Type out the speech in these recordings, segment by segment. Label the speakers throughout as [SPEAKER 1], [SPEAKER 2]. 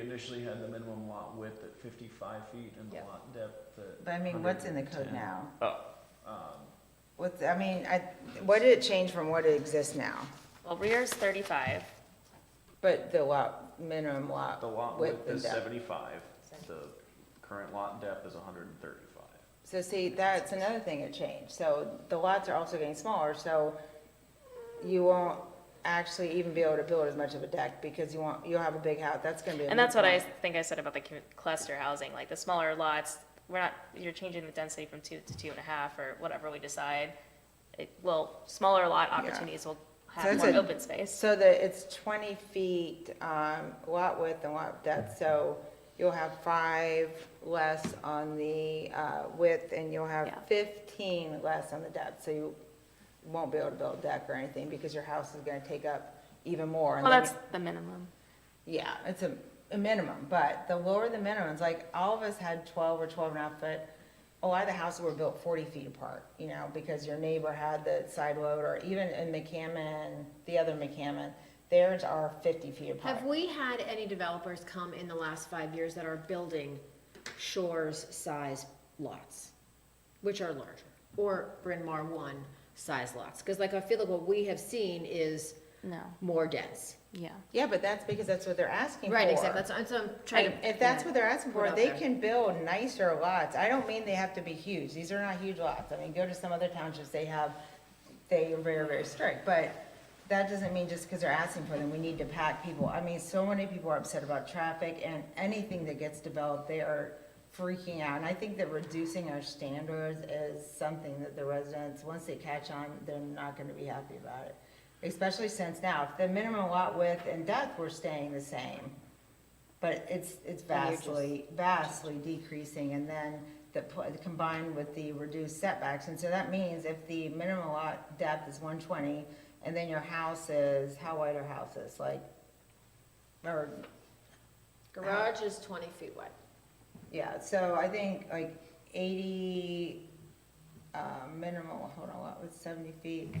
[SPEAKER 1] initially had the minimum lot width at 55 feet and the
[SPEAKER 2] Yep.
[SPEAKER 1] lot depth at.
[SPEAKER 3] But I mean, what's in the code
[SPEAKER 1] 110.
[SPEAKER 3] now?
[SPEAKER 1] Um,
[SPEAKER 3] What did it change from what it exists now?
[SPEAKER 2] Well, rear is 35.
[SPEAKER 3] But the minimum lot
[SPEAKER 1] The lot
[SPEAKER 3] width
[SPEAKER 1] width
[SPEAKER 3] and
[SPEAKER 1] is
[SPEAKER 3] depth.
[SPEAKER 1] 75, the current lot depth is 135.
[SPEAKER 3] So see, that's another thing that changed. So the lots are also getting smaller, so you won't actually even be able to build as much of a deck because you'll have a big house. That's gonna be a
[SPEAKER 2] And that's what I
[SPEAKER 3] moot point.
[SPEAKER 2] think I said about the cluster housing, like the smaller lots, you're changing the density from 2 to 2.5 or whatever we decide. Smaller lot opportunities will have
[SPEAKER 3] that's
[SPEAKER 2] more
[SPEAKER 3] a-
[SPEAKER 2] open space.
[SPEAKER 3] So that it's 20 feet lot width and lot depth, so you'll have 5 less on the width and you'll have
[SPEAKER 2] Yeah.
[SPEAKER 3] 15 less on the depth. So you won't be able to build a deck or anything because your house is gonna take up even more. And
[SPEAKER 2] Well,
[SPEAKER 3] then
[SPEAKER 2] that's the minimum.
[SPEAKER 3] Yeah, it's a minimum, but the lower the minimums, like all of us had 12 or 12 and a half foot. A lot of the houses were built 40 feet apart, because your neighbor had the side load, or even in McCammon, the other McCammon, theirs are 50 feet apart.
[SPEAKER 4] Have we had any developers come in the last 5 years that are building Shores size lots, which are larger, or Bryn Mawr 1 size lots? Because I feel like what we have seen is
[SPEAKER 2] No,
[SPEAKER 4] more dense.
[SPEAKER 2] yeah.
[SPEAKER 3] Yeah, but that's because that's what they're asking for.
[SPEAKER 4] Right, exactly, that's what I'm trying
[SPEAKER 3] Like,
[SPEAKER 4] to.
[SPEAKER 3] if that's what they're asking
[SPEAKER 4] put
[SPEAKER 3] for,
[SPEAKER 4] out
[SPEAKER 3] they
[SPEAKER 4] there.
[SPEAKER 3] can build nicer lots. I don't mean they have to be huge. These are not huge lots. I mean, go to some other townships, they are very, very strict. But that doesn't mean just because they're asking for them, we need to pack people. I mean, so many people are upset about traffic and anything that gets developed, they are freaking out. And I think that reducing our standards is something that the residents, once they catch on, they're not gonna be happy about it. Especially since now, if the minimum lot width and depth were staying the same, but it's vastly decreasing, and then combined with the reduced setbacks, and so that means if the minimum lot depth is 120, and then your house is, how wide are houses, or,
[SPEAKER 4] Garage is 20 feet wide.
[SPEAKER 3] yeah, so I think like 80, minimal, hold on, what was 70 feet?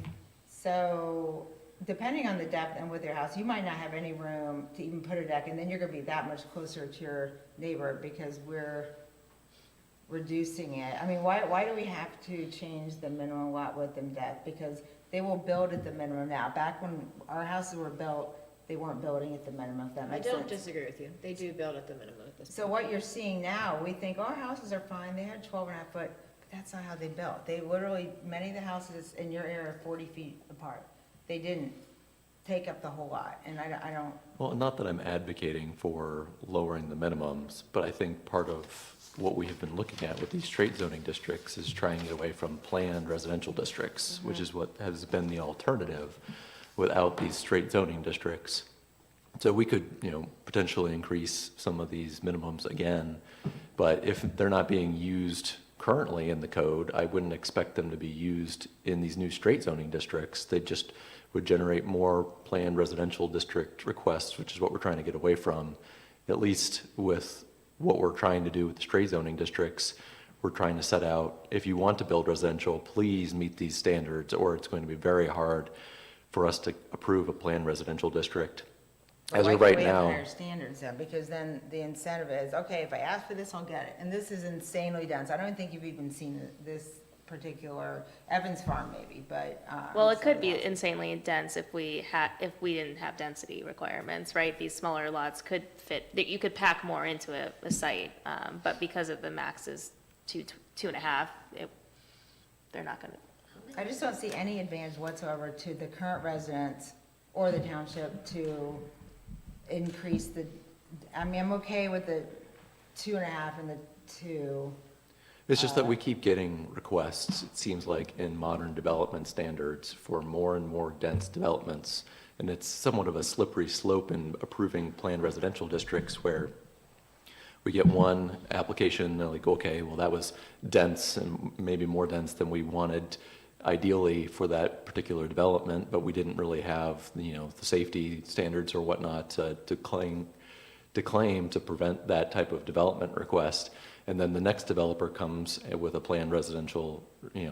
[SPEAKER 3] So depending on the depth and with your house, you might not have any room to even put a deck, and then you're gonna be that much closer to your neighbor because we're reducing it. I mean, why do we have to change the minimum lot width and depth? Because they will build at the minimum now. Back when our houses were built, they weren't building at the minimum, if that
[SPEAKER 4] I
[SPEAKER 3] makes
[SPEAKER 4] don't
[SPEAKER 3] sense.
[SPEAKER 4] disagree with you, they do build at the minimum at this point.
[SPEAKER 3] So what you're seeing now, we think our houses are fine, they had 12 and a half foot, but that's not how they built. They literally, many of the houses in your area are 40 feet apart. They didn't take up the whole lot, and I don't,
[SPEAKER 5] Well, not that I'm advocating for lowering the minimums, but I think part of what we have been looking at with these straight zoning districts is trying to get away from planned residential districts, which is what has been the alternative without these straight zoning districts. So we could, potentially increase some of these minimums again, but if they're not being used currently in the code, I wouldn't expect them to be used in these new straight zoning districts. They just would generate more planned residential district requests, which is what we're trying to get away from. At least with what we're trying to do with the straight zoning districts, we're trying to set out, if you want to build residential, please meet these standards, or it's going to be very hard for us to approve a planned residential district. As
[SPEAKER 3] why
[SPEAKER 5] of
[SPEAKER 3] can't
[SPEAKER 5] right
[SPEAKER 3] we have
[SPEAKER 5] now,
[SPEAKER 3] higher standards then? Because then the incentive is, okay, if I ask for this, I'll get it. And this is insanely dense. I don't think you've even seen this particular, Evans Farm maybe, but.
[SPEAKER 2] Well, it
[SPEAKER 3] some
[SPEAKER 2] could
[SPEAKER 3] of
[SPEAKER 2] be
[SPEAKER 3] the-
[SPEAKER 2] insanely dense if we didn't have density requirements, right? These smaller lots could fit, that you could pack more into a site, but because of the max is 2.5, they're not gonna.
[SPEAKER 3] I just don't see any advantage whatsoever to the current residents or the township to increase I'm okay with the 2.5 and the 2.
[SPEAKER 5] it's just that we keep getting requests, it seems like, in modern development standards for more and more dense developments. And it's somewhat of a slippery slope in approving planned residential districts where we get one application and they're like, okay, well, that was dense and maybe more dense than we wanted ideally for that particular development, but we didn't really have, the safety standards or whatnot to claim to prevent that type of development request. And then the next developer comes with a planned residential,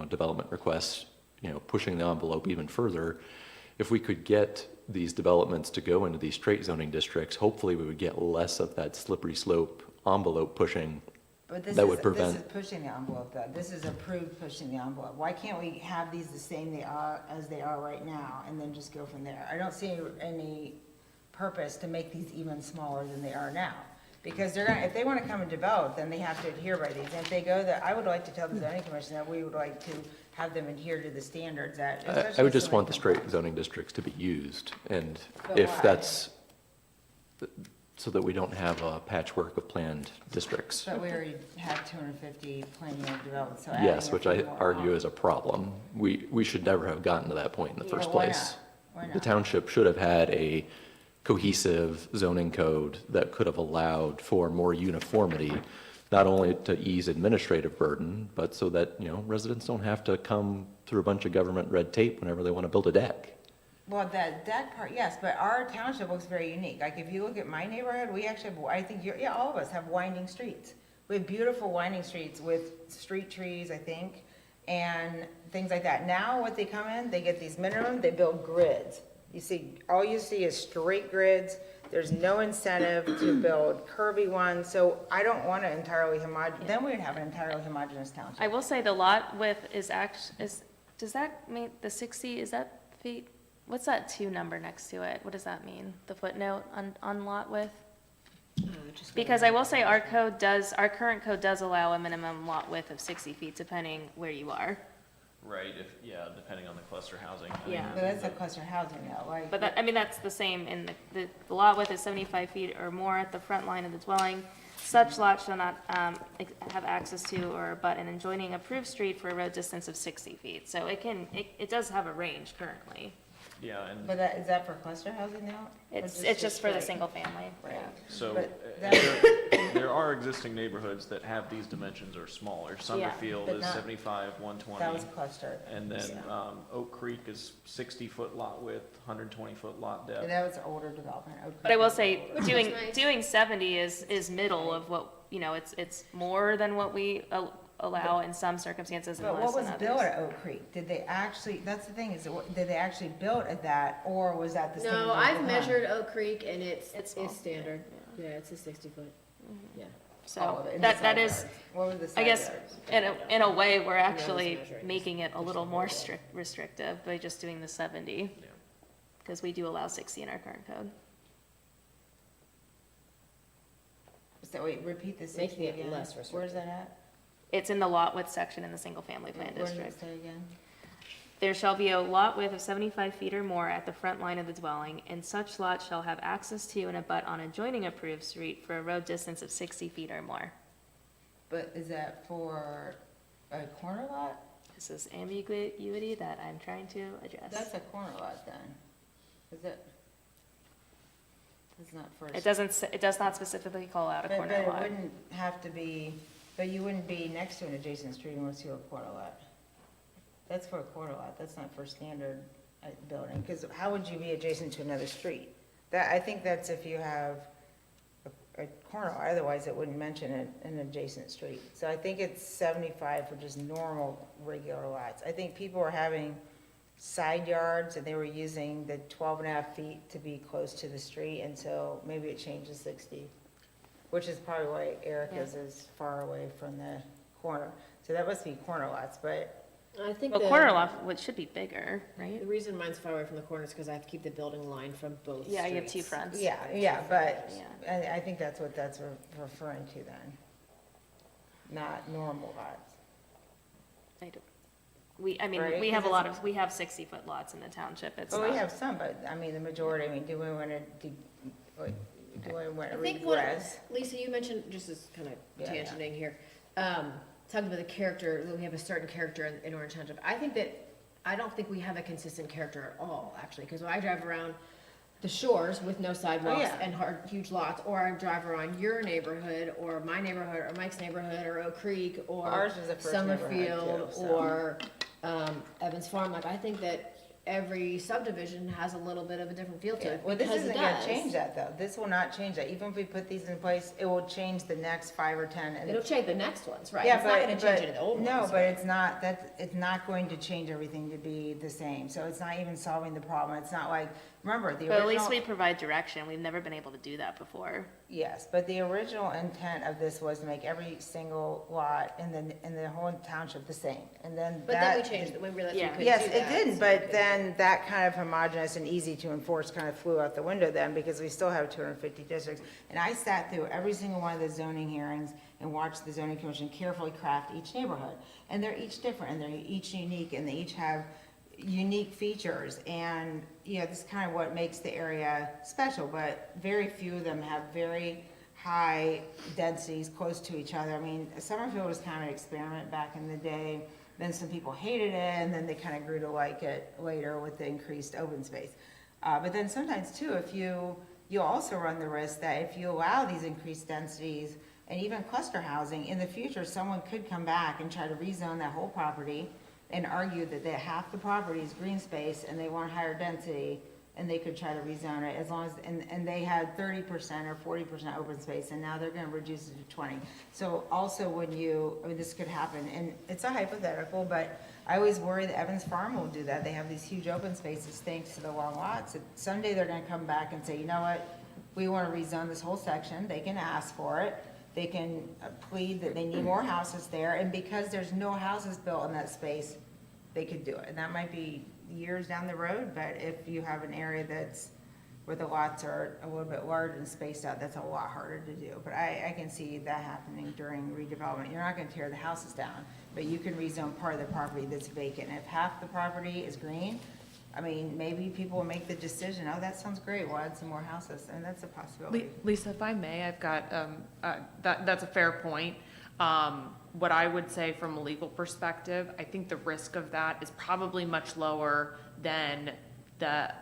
[SPEAKER 5] development request, pushing the envelope even further. If we could get these developments to go into these straight zoning districts, hopefully we would get less of that slippery slope envelope pushing.
[SPEAKER 3] But this
[SPEAKER 5] That would
[SPEAKER 3] is,
[SPEAKER 5] prevent-
[SPEAKER 3] this is pushing the envelope though. This is approved pushing the envelope. Why can't we have these the same they are, as they are right now, and then just go from there? I don't see any purpose to make these even smaller than they are now. Because they're gonna, if they wanna come and develop, then they have to adhere by these. And if they go I would like to tell the zoning commission that we would like to have them adhere to the standards that.
[SPEAKER 5] I
[SPEAKER 3] especially
[SPEAKER 5] would just
[SPEAKER 3] somebody
[SPEAKER 5] want the
[SPEAKER 3] from-
[SPEAKER 5] straight zoning districts to be used, and
[SPEAKER 3] But
[SPEAKER 5] if
[SPEAKER 3] why?
[SPEAKER 5] that's, so that we don't have a patchwork of planned districts.
[SPEAKER 3] But we already have 250 planning and development, so.
[SPEAKER 5] Yes,
[SPEAKER 3] adding a
[SPEAKER 5] which
[SPEAKER 3] few
[SPEAKER 5] I
[SPEAKER 3] more
[SPEAKER 5] argue
[SPEAKER 3] on.
[SPEAKER 5] is a problem. We should never have gotten to that point in the
[SPEAKER 3] Yeah,
[SPEAKER 5] first
[SPEAKER 3] why
[SPEAKER 5] place.
[SPEAKER 3] not? Why
[SPEAKER 5] The
[SPEAKER 3] not?
[SPEAKER 5] township should have had a cohesive zoning code that could have allowed for more uniformity, not only to ease administrative burden, but so that, residents don't have to come through a bunch of government red tape whenever they want to build a deck.
[SPEAKER 3] Well, that part, yes, but our township looks very unique. Like, if you look at my neighborhood, we actually have, I think, all of us have winding streets. We have beautiful winding streets with street trees, I think, and things like that. Now, what they come in, they get these minimum, they build grids. All you see is straight grids. There's no incentive to build curvy ones, so I don't want an entirely then we would have an entirely homogeneous township.
[SPEAKER 2] I will say the lot width does that mean the 60, is that feet? What's that 2 number next to it? What does that mean? The footnote on lot width? Because I will say our current code does allow a minimum lot width of 60 feet depending where you are.
[SPEAKER 1] Right, depending on the cluster housing. I mean,
[SPEAKER 2] Yeah.
[SPEAKER 3] But that's a cluster housing though, like.
[SPEAKER 2] But that's the same in the lot width is 75 feet or more at the front line of the dwelling. Such lot shall not have access to or abut an adjoining approved street for a road distance of 60 feet. So it does have a range currently.
[SPEAKER 1] Yeah, and
[SPEAKER 3] But is that for cluster housing now? Or
[SPEAKER 2] It's just for the
[SPEAKER 3] straight?
[SPEAKER 2] single family.
[SPEAKER 3] Right.
[SPEAKER 1] so
[SPEAKER 3] But
[SPEAKER 1] there are existing neighborhoods that have these dimensions or smaller. Summerfield
[SPEAKER 3] but
[SPEAKER 1] is
[SPEAKER 3] not-
[SPEAKER 1] 75,
[SPEAKER 3] That
[SPEAKER 1] 120.
[SPEAKER 3] was cluster.
[SPEAKER 1] And then
[SPEAKER 3] Yeah.
[SPEAKER 1] Oak Creek is 60-foot lot width, 120-foot lot
[SPEAKER 3] And
[SPEAKER 1] depth.
[SPEAKER 3] that was older development. Oak
[SPEAKER 2] But I will
[SPEAKER 3] Creek.
[SPEAKER 2] say,
[SPEAKER 4] is
[SPEAKER 2] doing,
[SPEAKER 4] nice.
[SPEAKER 2] doing 70 is middle of what, it's more than what we allow in some circumstances and
[SPEAKER 3] But
[SPEAKER 2] less
[SPEAKER 3] what was
[SPEAKER 2] than
[SPEAKER 3] built
[SPEAKER 2] others.
[SPEAKER 3] at Oak Creek? Did they actually, that's the thing, did they actually build at that, or was that the standard?
[SPEAKER 4] No,
[SPEAKER 3] at
[SPEAKER 4] I've
[SPEAKER 3] the time?
[SPEAKER 4] measured Oak Creek and
[SPEAKER 2] It's
[SPEAKER 4] it's
[SPEAKER 2] small.
[SPEAKER 4] standard. Yeah, it's a 60-foot. Yeah.
[SPEAKER 3] All
[SPEAKER 2] So
[SPEAKER 3] of it, and the
[SPEAKER 2] that
[SPEAKER 3] side
[SPEAKER 2] is,
[SPEAKER 3] yards. What were the
[SPEAKER 2] I
[SPEAKER 3] side
[SPEAKER 2] guess,
[SPEAKER 3] yards?
[SPEAKER 2] in a way, we're
[SPEAKER 4] was
[SPEAKER 2] actually
[SPEAKER 4] measuring.
[SPEAKER 2] making it a little more restrictive by just doing the 70,
[SPEAKER 1] Yeah.
[SPEAKER 2] because we do allow 60 in our current code.
[SPEAKER 3] So wait, repeat the
[SPEAKER 4] Making
[SPEAKER 3] 60
[SPEAKER 4] it
[SPEAKER 3] again.
[SPEAKER 4] less
[SPEAKER 3] Where's
[SPEAKER 4] restrictive.
[SPEAKER 3] that at?
[SPEAKER 2] It's in the lot width section in the single-family plan
[SPEAKER 3] Where does it
[SPEAKER 2] district.
[SPEAKER 3] say again?
[SPEAKER 2] There shall be a lot width of 75 feet or more at the front line of the dwelling, and such lot shall have access to and abut on adjoining approved street for a road distance of 60 feet or more.
[SPEAKER 3] But is that for a corner lot?
[SPEAKER 2] This is ambiguity that I'm trying to address.
[SPEAKER 3] That's a corner lot then. Is it? It's not for.
[SPEAKER 2] It does not specifically call out a
[SPEAKER 3] But
[SPEAKER 2] corner
[SPEAKER 3] it
[SPEAKER 2] lot.
[SPEAKER 3] wouldn't have to be, but you wouldn't be next to an adjacent street unless you're a corner lot. That's for a corner lot, that's not for standard building, because how would you be adjacent to another street? I think that's if you have a corner lot, otherwise it wouldn't mention an adjacent street. So I think it's 75 for just normal, regular lots. I think people were having side yards and they were using the 12.5 feet to be close to the street, and so maybe it changed to 60, which is probably why Erica's is far away from the corner. So that must be corner lots, but
[SPEAKER 4] I think
[SPEAKER 2] Well, corner lot should be bigger, right?
[SPEAKER 4] the reason mine's far away from the corner is because I have to keep the building line from both
[SPEAKER 2] Yeah, you have two
[SPEAKER 4] streets.
[SPEAKER 2] fronts.
[SPEAKER 3] yeah, but
[SPEAKER 2] Yeah.
[SPEAKER 3] I think that's what that's referring to then, not normal lots.
[SPEAKER 2] I don't- We
[SPEAKER 3] Right,
[SPEAKER 2] we have a
[SPEAKER 3] 'cause
[SPEAKER 2] lot
[SPEAKER 3] it's-
[SPEAKER 2] of, we have 60-foot lots in the township. It's
[SPEAKER 3] Well, we
[SPEAKER 2] not,
[SPEAKER 3] have some, but I mean, the majority, I mean, do we want to, do we want to
[SPEAKER 4] I think what,
[SPEAKER 3] regress?
[SPEAKER 4] Lisa, you mentioned, just as kind of
[SPEAKER 3] Yeah, yeah.
[SPEAKER 4] tangenting here, talking about the character, that we have a certain character in Orange Township. I don't think we have a consistent character at all, actually, because when I drive around the shores with no sidewalks
[SPEAKER 3] yeah.
[SPEAKER 4] and huge lots, or I drive around your neighborhood, or my neighborhood, or Mike's neighborhood, or Oak Creek, or
[SPEAKER 3] Ours is the first neighborhood,
[SPEAKER 4] Summerfield,
[SPEAKER 3] too, so.
[SPEAKER 4] or Evans Farm, like, I think that every subdivision has a little bit of a different feel to
[SPEAKER 3] Yeah,
[SPEAKER 4] it,
[SPEAKER 3] well, this
[SPEAKER 4] because
[SPEAKER 3] isn't
[SPEAKER 4] it
[SPEAKER 3] gonna
[SPEAKER 4] does.
[SPEAKER 3] change that, though. This will not change that. Even if we put these in place, it will change the next 5 or 10. And
[SPEAKER 4] It'll change the next ones, right?
[SPEAKER 3] Yeah,
[SPEAKER 4] It's not gonna change any of the old ones.
[SPEAKER 3] no, but it's not, it's not going to change everything to be the same. So it's not even solving the problem. It's not like remember, the
[SPEAKER 2] But at least we
[SPEAKER 3] original,
[SPEAKER 2] provide direction. We've never been able to do that before.
[SPEAKER 3] yes, but the original intent of this was to make every single lot in the whole township the same, and then
[SPEAKER 4] But then we
[SPEAKER 3] that.
[SPEAKER 4] changed it when we realized we
[SPEAKER 2] Yeah.
[SPEAKER 4] couldn't do that.
[SPEAKER 3] Yes, it didn't,
[SPEAKER 4] so
[SPEAKER 3] but
[SPEAKER 4] we couldn't.
[SPEAKER 3] then that kind of homogeneous and easy to enforce kind of flew out the window then, because we still have 250 districts. And I sat through every single one of the zoning hearings and watched the zoning commission carefully craft each neighborhood. And they're each different, and they're each unique, and they each have unique features. And, you know, this is kind of what makes the area special, but very few of them have very high densities close to each other. I mean, Summerfield was kind of an experiment back in the day. Then some people hated it, and then they kind of grew to like it later with the increased open space. But then sometimes too, if you also run the risk that if you allow these increased densities and even cluster housing, in the future, someone could come back and try to rezone that whole property and argue that half the property is green space and they want higher density, and they could try to rezone it as long as, and they had 30% or 40% open space, and now they're gonna reduce it to 20. So also when I mean, this could happen, and it's a hypothetical, but I always worry that Evans Farm will do that. They have these huge open spaces thanks to the long lots. Someday they're gonna come back and say, you know what, we wanna rezone this whole section. They can ask for it. They can plead that they need more houses there, and because there's no houses built in that space, they could do it. And that might be years down the road, but if you have an area where the lots are a little bit large and spaced out, that's a lot harder to do. But I can see that happening during redevelopment. You're not gonna tear the houses down, but you can rezone part of the property that's vacant. If half the property is green, I mean, maybe people will make the decision, oh, that sounds great, we'll add some more houses, and that's a possibility.
[SPEAKER 6] Lisa, if I may, I've got, that's a fair point. What I would say from a legal perspective, I think the risk of that is probably much lower than the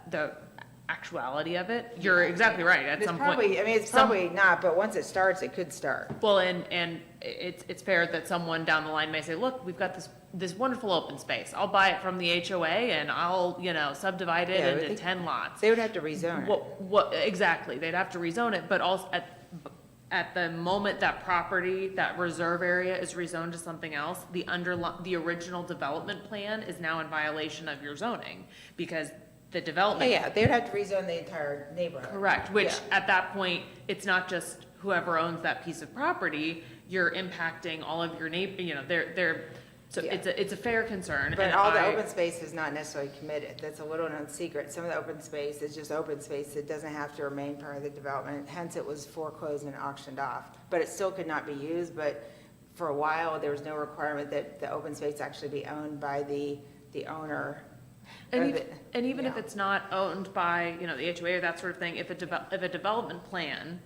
[SPEAKER 6] actuality of it. You're exactly right, at
[SPEAKER 3] It's
[SPEAKER 6] some point.
[SPEAKER 3] probably, I mean, it's probably not, but once it starts, it could start.
[SPEAKER 6] Well, and it's fair that someone down the line may say, look, we've got this wonderful open space. I'll buy it from the HOA and I'll, subdivide it
[SPEAKER 3] Yeah, but
[SPEAKER 6] into 10 lots.
[SPEAKER 3] They would have to rezone it.
[SPEAKER 6] What, exactly, they'd have to rezone it, but also at the moment that property, that reserve area is rezoned to something else, the original development plan is now in violation of your zoning, because the development.
[SPEAKER 3] Yeah, they would have to rezone the entire neighborhood.
[SPEAKER 6] Correct, which
[SPEAKER 3] Yeah.
[SPEAKER 6] at that point, it's not just whoever owns that piece of property, you're impacting all of your so
[SPEAKER 3] Yeah.
[SPEAKER 6] it's a fair concern.
[SPEAKER 3] But
[SPEAKER 6] and
[SPEAKER 3] all the
[SPEAKER 6] I-
[SPEAKER 3] open space is not necessarily committed. That's a little known secret. Some of the open space is just open space that doesn't have to remain part of the development. Hence, it was foreclosed and auctioned off. But it still could not be used, but for a while, there was no requirement that the open space actually be owned by the owner.
[SPEAKER 6] And
[SPEAKER 3] of
[SPEAKER 6] even,
[SPEAKER 3] it.
[SPEAKER 6] and even if
[SPEAKER 3] Yeah.
[SPEAKER 6] it's not owned by, the HOA or that sort of thing, if a development plan,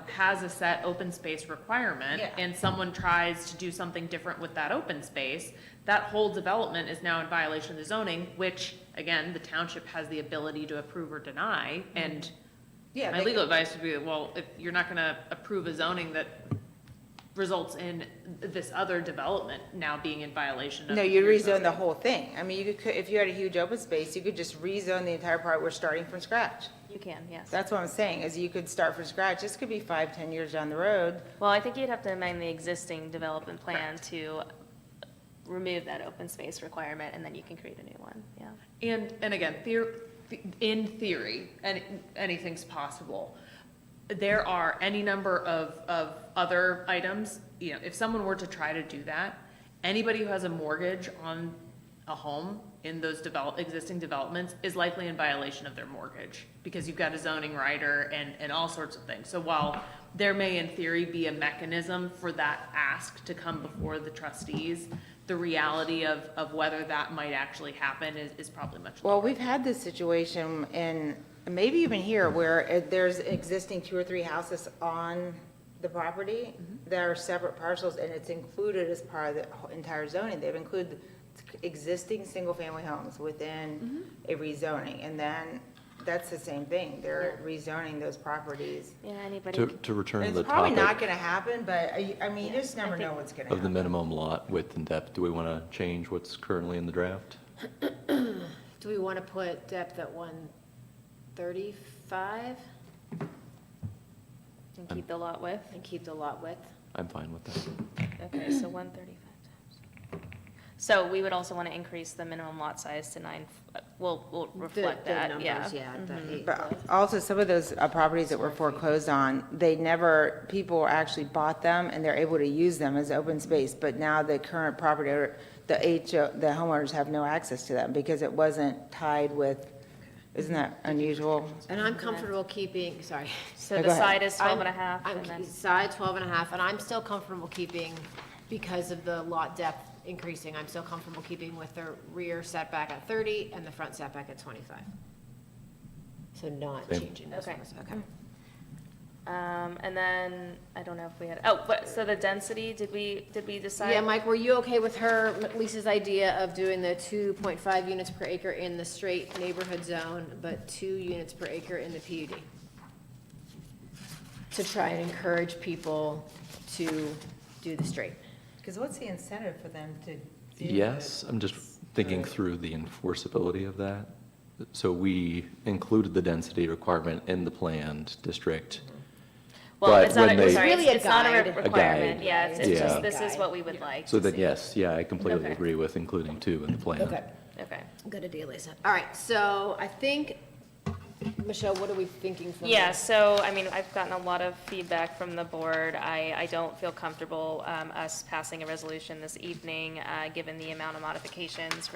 [SPEAKER 6] has a set open space requirement,
[SPEAKER 3] Mm-hmm. Yeah.
[SPEAKER 6] and someone tries to do something different with that open space, that whole development is now in violation of the zoning, which, again, the township has the ability to approve or deny, and
[SPEAKER 3] Mm-hmm. Yeah,
[SPEAKER 6] my
[SPEAKER 3] they
[SPEAKER 6] legal
[SPEAKER 3] could-
[SPEAKER 6] advice would be, well, if you're not gonna approve a zoning that results in this other development now being in violation of.
[SPEAKER 3] No, you
[SPEAKER 6] your
[SPEAKER 3] rezone
[SPEAKER 6] zoning.
[SPEAKER 3] the whole thing. I mean, you could, if you had a huge open space, you could just rezone the entire part. We're starting from scratch.
[SPEAKER 2] You can, yes.
[SPEAKER 3] That's what I'm saying, is you could start from scratch. This could be 5, 10 years down the road.
[SPEAKER 2] Well, I think you'd have to amend the existing development plan to remove that open space requirement, and then you can create a new one, yeah.
[SPEAKER 6] And again, in theory, anything's possible. There are any number of other items, if someone were to try to do that, anybody who has a mortgage on a home in those existing developments is likely in violation of their mortgage, because you've got a zoning rider and all sorts of things. So while there may in theory be a mechanism for that ask to come before the trustees, the reality of whether that might actually happen is probably much lower.
[SPEAKER 3] Well, we've had this situation in, maybe even here, where there's existing 2 or 3 houses on the property that are separate parcels, and it's included as part of the entire zoning. They've included existing single-family homes within a rezoning, and then that's the same thing. They're rezoning those properties.
[SPEAKER 2] Yeah, anybody.
[SPEAKER 5] To return to
[SPEAKER 3] It's
[SPEAKER 5] the
[SPEAKER 3] probably not
[SPEAKER 5] topic
[SPEAKER 3] gonna happen, but I mean, you just never
[SPEAKER 2] I think-
[SPEAKER 3] know what's gonna
[SPEAKER 5] of the
[SPEAKER 3] happen.
[SPEAKER 5] minimum lot width and depth, do we want to change what's currently in the draft?
[SPEAKER 4] Do we want to put depth at 135
[SPEAKER 2] And keep the lot width.
[SPEAKER 4] and keep the lot width?
[SPEAKER 5] I'm fine with that.
[SPEAKER 2] Okay, so 135 times. So we would also want to increase the minimum lot size to 9, we'll reflect
[SPEAKER 4] The
[SPEAKER 2] that, yeah.
[SPEAKER 4] numbers, yeah, the eight.
[SPEAKER 3] But also, some of those properties that were foreclosed on, people actually bought them and they're able to use them as open space, but now the current property, or the homeowners have no access to them because it wasn't tied with, isn't that unusual?
[SPEAKER 4] And I'm comfortable keeping, sorry.
[SPEAKER 2] So
[SPEAKER 3] No,
[SPEAKER 2] the
[SPEAKER 3] go ahead.
[SPEAKER 2] side is 12 and a half,
[SPEAKER 4] I'm
[SPEAKER 2] and then,
[SPEAKER 4] side 12 and a half, and I'm still comfortable keeping, because of the lot depth increasing, I'm still comfortable keeping with the rear setback at 30 and the front setback at 25. So not
[SPEAKER 5] Same.
[SPEAKER 4] changing those
[SPEAKER 2] Okay.
[SPEAKER 4] ones, okay.
[SPEAKER 2] and then, I don't know if we had, so the density, did we decide?
[SPEAKER 4] Yeah, Mike, were you okay with her, Lisa's idea of doing the 2.5 units per acre in the straight neighborhood zone, but 2 units per acre in the PUD? To try and encourage people to do the straight.
[SPEAKER 3] Because what's the incentive for them to do?
[SPEAKER 5] Yes, I'm just thinking through the enforceability of that. So we included the density requirement in the planned district.
[SPEAKER 2] Well,
[SPEAKER 5] But
[SPEAKER 2] it's not,
[SPEAKER 5] when they-
[SPEAKER 2] sorry,
[SPEAKER 4] It's really a
[SPEAKER 2] it's not a
[SPEAKER 4] guide.
[SPEAKER 2] requirement,
[SPEAKER 5] guide.
[SPEAKER 2] yeah, it's
[SPEAKER 5] Yeah.
[SPEAKER 2] just, this is
[SPEAKER 4] Guide.
[SPEAKER 2] what we would like
[SPEAKER 5] So
[SPEAKER 2] to
[SPEAKER 5] then,
[SPEAKER 2] see.
[SPEAKER 5] yes, yeah, I completely
[SPEAKER 2] Okay.
[SPEAKER 5] agree with including 2 in the plan.
[SPEAKER 4] Okay.
[SPEAKER 2] Okay.
[SPEAKER 4] Good idea, Lisa. All right, so I think, Michelle, what are we thinking from
[SPEAKER 2] Yeah,
[SPEAKER 4] this?
[SPEAKER 2] so, I mean, I've gotten a lot of feedback from the board. I don't feel comfortable us passing a resolution this evening, given the amount of modifications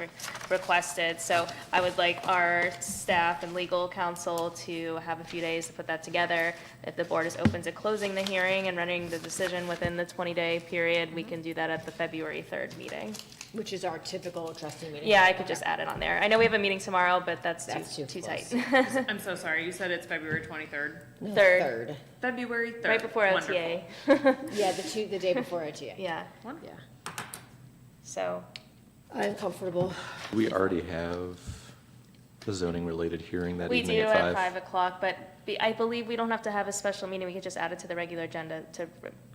[SPEAKER 2] requested. So I would like our staff and legal counsel to have a few days to put that together. If the board is open to closing the hearing and rendering the decision within the 20-day period, we can do that at the February 3rd meeting.
[SPEAKER 4] Which is our typical trustee meeting.
[SPEAKER 2] Yeah, I could just add it on there. I know we have a meeting tomorrow, but that's
[SPEAKER 4] That's
[SPEAKER 2] too
[SPEAKER 4] too
[SPEAKER 2] tight.
[SPEAKER 4] close.
[SPEAKER 6] I'm so sorry, you said it's February 23rd?
[SPEAKER 4] No,
[SPEAKER 2] Third.
[SPEAKER 6] February 3rd.
[SPEAKER 2] Right before
[SPEAKER 6] Wonderful.
[SPEAKER 2] OTA.
[SPEAKER 4] Yeah, the day before OTA.
[SPEAKER 2] Yeah,
[SPEAKER 4] Yeah.
[SPEAKER 2] so,
[SPEAKER 4] I'm comfortable.
[SPEAKER 5] We already have a zoning-related hearing that
[SPEAKER 2] we
[SPEAKER 5] evening
[SPEAKER 2] do
[SPEAKER 5] at
[SPEAKER 2] at
[SPEAKER 5] 5.
[SPEAKER 2] 5 o'clock, but I believe we don't have to have a special meeting. We could just add it to the regular agenda to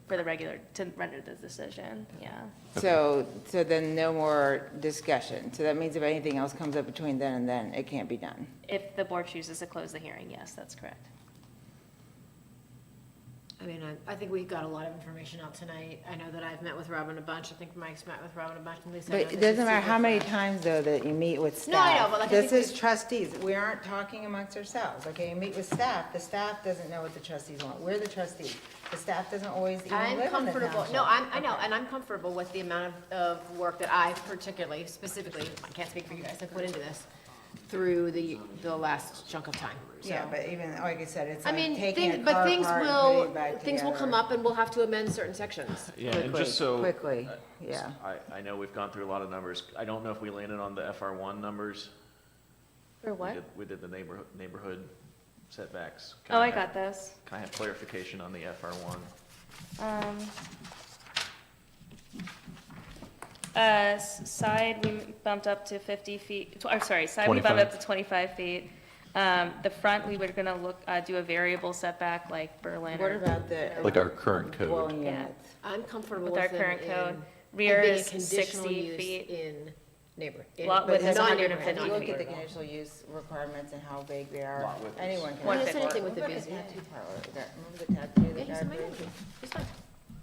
[SPEAKER 2] render the decision, yeah.
[SPEAKER 3] So then no more discussion. So that means if anything else comes up between then and then, it can't be done.
[SPEAKER 2] If the board chooses to close the hearing, yes, that's correct.
[SPEAKER 4] I mean, I think we got a lot of information out tonight. I know that I've met with Robin a bunch. I think Mike's met with Robin a bunch, and Lisa. I know
[SPEAKER 3] But it
[SPEAKER 4] this
[SPEAKER 3] doesn't
[SPEAKER 4] is
[SPEAKER 3] matter
[SPEAKER 4] super
[SPEAKER 3] how many
[SPEAKER 4] fresh.
[SPEAKER 3] times, though, that you meet with staff.
[SPEAKER 4] No, I know, but like, I
[SPEAKER 3] This
[SPEAKER 4] think
[SPEAKER 3] is trustees. We aren't talking amongst ourselves, okay? You meet with staff. The staff doesn't know what the trustees want. We're the trustees. The staff doesn't always even
[SPEAKER 4] I'm
[SPEAKER 3] live in the
[SPEAKER 4] comfortable,
[SPEAKER 3] township.
[SPEAKER 4] no, I know, and I'm comfortable with the amount of work that I particularly, specifically, I can't speak for you guys, have put into this through the last chunk of time, so.
[SPEAKER 3] Yeah, but even, like I said, it's
[SPEAKER 4] I
[SPEAKER 3] like
[SPEAKER 4] mean,
[SPEAKER 3] taking a
[SPEAKER 4] things, but
[SPEAKER 3] car
[SPEAKER 4] things
[SPEAKER 3] apart and putting it
[SPEAKER 4] will,
[SPEAKER 3] back
[SPEAKER 4] things will come
[SPEAKER 3] together.
[SPEAKER 4] up and we'll have to amend certain sections.
[SPEAKER 1] Yeah, and
[SPEAKER 3] Quickly,
[SPEAKER 1] just so.
[SPEAKER 3] quickly, yeah.
[SPEAKER 1] I know we've gone through a lot of numbers. I don't know if we landed on the FR1 numbers.
[SPEAKER 2] For
[SPEAKER 1] We
[SPEAKER 2] what?
[SPEAKER 1] we did the neighborhood setbacks.
[SPEAKER 2] Oh, I got this.
[SPEAKER 1] Can I have clarification on the FR1?
[SPEAKER 2] Side, we bumped up to 50 feet, side we bumped up to 25 feet. The front, we were gonna do a variable setback like Berlin
[SPEAKER 3] What
[SPEAKER 2] or
[SPEAKER 3] about the?
[SPEAKER 5] Like our current code.
[SPEAKER 3] dwelling
[SPEAKER 2] Yeah.
[SPEAKER 3] units?
[SPEAKER 4] I'm comfortable
[SPEAKER 2] with our
[SPEAKER 4] with it
[SPEAKER 2] current code.
[SPEAKER 4] in,
[SPEAKER 2] Rear
[SPEAKER 4] of being a
[SPEAKER 2] is
[SPEAKER 4] conditional
[SPEAKER 2] 60
[SPEAKER 4] use
[SPEAKER 2] feet.
[SPEAKER 4] in neighbor.
[SPEAKER 2] Lot width is
[SPEAKER 4] non-neighborhood,
[SPEAKER 2] 150
[SPEAKER 3] If you look at
[SPEAKER 2] feet.
[SPEAKER 3] the conditional use requirements and how big they are,
[SPEAKER 1] Lot width is-
[SPEAKER 3] anyone can.
[SPEAKER 2] One
[SPEAKER 4] It's
[SPEAKER 2] fifty.
[SPEAKER 4] anything with the
[SPEAKER 3] What about
[SPEAKER 4] business.
[SPEAKER 3] tattoo parlor? Remember the tattoo, the
[SPEAKER 4] Yeah,
[SPEAKER 3] guy
[SPEAKER 4] some might
[SPEAKER 3] put
[SPEAKER 4] not
[SPEAKER 3] in?
[SPEAKER 4] be. It's fine.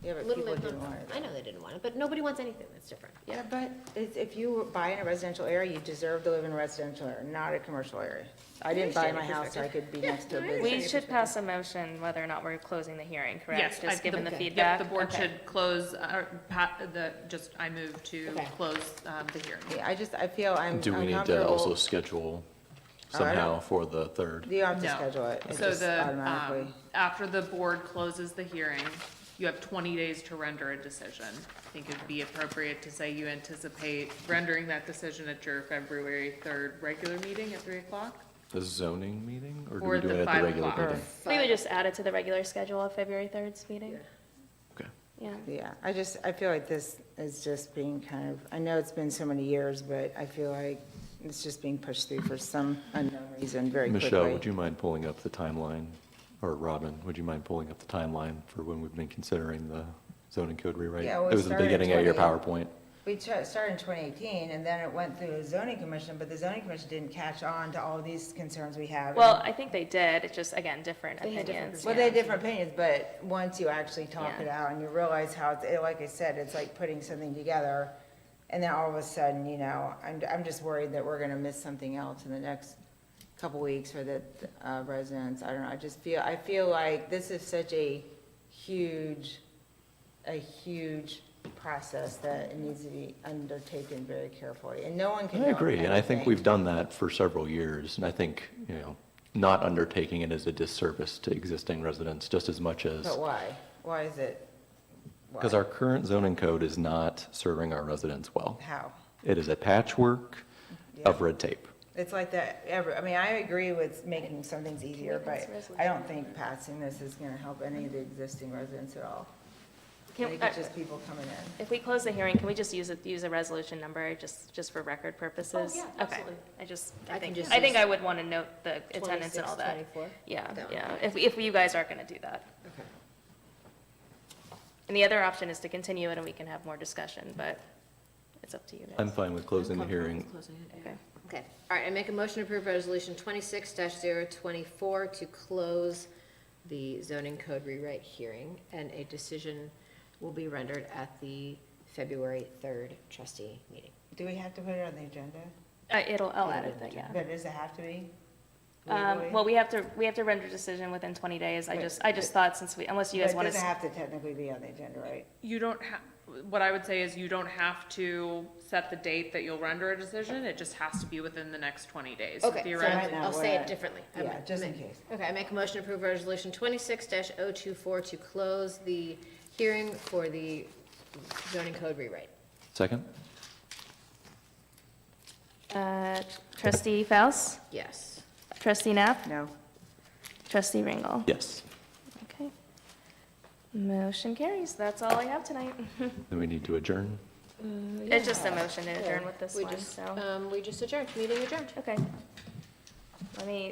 [SPEAKER 3] Yeah, but
[SPEAKER 4] Little
[SPEAKER 3] people
[SPEAKER 4] bit,
[SPEAKER 3] didn't want it.
[SPEAKER 4] I know they didn't want it, but nobody wants anything that's different.
[SPEAKER 3] Yeah, but if you buy in a residential area, you deserve to live in a residential area, not a commercial area. I didn't buy
[SPEAKER 4] understand
[SPEAKER 3] my
[SPEAKER 4] your
[SPEAKER 3] house so I could be next to a
[SPEAKER 4] no, I
[SPEAKER 3] business.
[SPEAKER 2] We should pass a motion whether or not we're closing the hearing, correct?
[SPEAKER 6] Yes,
[SPEAKER 2] Just given the
[SPEAKER 4] okay.
[SPEAKER 2] feedback?
[SPEAKER 6] Yep, the board
[SPEAKER 2] Okay.
[SPEAKER 6] should close, I move to
[SPEAKER 4] Okay.
[SPEAKER 6] close the hearing.
[SPEAKER 3] Yeah, I feel I'm
[SPEAKER 5] Do we need to
[SPEAKER 3] uncomfortable.
[SPEAKER 5] also schedule
[SPEAKER 3] Oh, I don't-
[SPEAKER 5] somehow for the 3rd?
[SPEAKER 3] You don't have to
[SPEAKER 6] No.
[SPEAKER 3] schedule it, it
[SPEAKER 6] So
[SPEAKER 3] just automatically.
[SPEAKER 6] after the board closes the hearing, you have 20 days to render a decision. I think it'd be appropriate to say you anticipate rendering that decision at your February 3rd regular meeting at 3 o'clock?
[SPEAKER 5] The zoning meeting, or do
[SPEAKER 6] Or
[SPEAKER 5] we do
[SPEAKER 6] the
[SPEAKER 5] it at
[SPEAKER 6] 5
[SPEAKER 5] the regular
[SPEAKER 6] o'clock.
[SPEAKER 5] meeting?
[SPEAKER 2] We would just add it to the regular schedule of February 3rd's meeting?
[SPEAKER 5] Okay.
[SPEAKER 2] Yeah.
[SPEAKER 3] Yeah, I feel like this is just being kind of, I know it's been so many years, but I feel like it's just being pushed through for some unknown reason very quickly.
[SPEAKER 5] Michelle, would you mind pulling up the timeline, or Robin, would you mind pulling up the timeline for when we've been considering the zoning code rewrite?
[SPEAKER 3] Yeah, well,
[SPEAKER 5] It was at the
[SPEAKER 3] started in
[SPEAKER 5] beginning of your
[SPEAKER 3] 20
[SPEAKER 5] PowerPoint.
[SPEAKER 3] We started in 2018, and then it went through the zoning commission, but the zoning commission didn't catch on to all these concerns we have.
[SPEAKER 2] Well, I think they did, it's just, again, different
[SPEAKER 4] They had different
[SPEAKER 2] opinions.
[SPEAKER 3] Well, they had different opinions, but once you actually talk
[SPEAKER 2] Yeah.
[SPEAKER 3] it out and you realize how, like I said, it's like putting something together, And then all of a sudden, you know, I'm just worried that we're gonna miss something else in the next couple weeks for the residents. I don't know, I feel like this is such a huge process that it needs to be undertaken very carefully, and no one can know
[SPEAKER 5] I agree, and I think
[SPEAKER 3] everything.
[SPEAKER 5] we've done that for several years, and I think, you know, not undertaking it is a disservice to existing residents just as much as,
[SPEAKER 3] But why? Why is it? why?
[SPEAKER 5] because our current zoning code is not serving our residents well.
[SPEAKER 3] How?
[SPEAKER 5] It is a patchwork of
[SPEAKER 3] Yeah.
[SPEAKER 5] red tape.
[SPEAKER 3] It's like that, I mean, I agree with making some things easier,
[SPEAKER 2] Can we pass
[SPEAKER 3] but
[SPEAKER 2] a resolution?
[SPEAKER 3] I don't think passing this is gonna help any of the existing residents at all. I
[SPEAKER 2] Can-
[SPEAKER 3] think it's just people coming in.
[SPEAKER 2] If we close the hearing, can we just use a resolution number, just for record purposes?
[SPEAKER 6] Oh, yeah,
[SPEAKER 2] Okay.
[SPEAKER 6] absolutely.
[SPEAKER 2] I
[SPEAKER 4] I can
[SPEAKER 2] think,
[SPEAKER 4] just
[SPEAKER 2] I think
[SPEAKER 4] use
[SPEAKER 2] I would want to note the attendance and all that.
[SPEAKER 4] 26, 24?
[SPEAKER 2] Yeah,
[SPEAKER 4] That one.
[SPEAKER 2] yeah, if you guys aren't going to do that.
[SPEAKER 4] Okay.
[SPEAKER 2] And the other option is to continue it and we can have more discussion, but it's up to you guys.
[SPEAKER 5] I'm fine with closing the hearing.
[SPEAKER 2] Okay.
[SPEAKER 4] Okay, all right, I make a motion to approve resolution 26-024 to close the zoning code rewrite hearing, and a decision will be rendered at the February 3rd trustee meeting.
[SPEAKER 3] Do we have to put it on the agenda?
[SPEAKER 2] I'll add it, but yeah.
[SPEAKER 3] But does it have to be?
[SPEAKER 2] Well,
[SPEAKER 3] Legally?
[SPEAKER 2] we have to render a decision within 20 days. I
[SPEAKER 3] Right.
[SPEAKER 2] just thought since unless you guys
[SPEAKER 3] But
[SPEAKER 2] want
[SPEAKER 3] it
[SPEAKER 2] to.
[SPEAKER 3] doesn't have to technically be on the agenda, right?
[SPEAKER 6] You don't have, what I would say is you don't have to set the date that you'll render a decision, it just has to be within the next 20 days. So
[SPEAKER 4] Okay, so
[SPEAKER 6] theoretically-
[SPEAKER 3] right now
[SPEAKER 4] I'll say
[SPEAKER 3] we're-
[SPEAKER 4] it differently.
[SPEAKER 3] Yeah, just in case.
[SPEAKER 4] Okay, I make a motion to approve resolution 26-024 to close the hearing for the zoning code rewrite.
[SPEAKER 5] Second?
[SPEAKER 2] Trustee Faust,
[SPEAKER 4] Yes.
[SPEAKER 2] trustee Knapp,
[SPEAKER 3] No?
[SPEAKER 2] trustee Ringel.
[SPEAKER 5] Yes.
[SPEAKER 2] Okay. Motion carries. That's all I have tonight.
[SPEAKER 5] Then we need to adjourn.
[SPEAKER 2] It's just a motion to adjourn with this
[SPEAKER 4] We
[SPEAKER 2] one,
[SPEAKER 4] just,
[SPEAKER 2] so.
[SPEAKER 4] we just adjourned, meeting adjourned.
[SPEAKER 2] Okay. Let me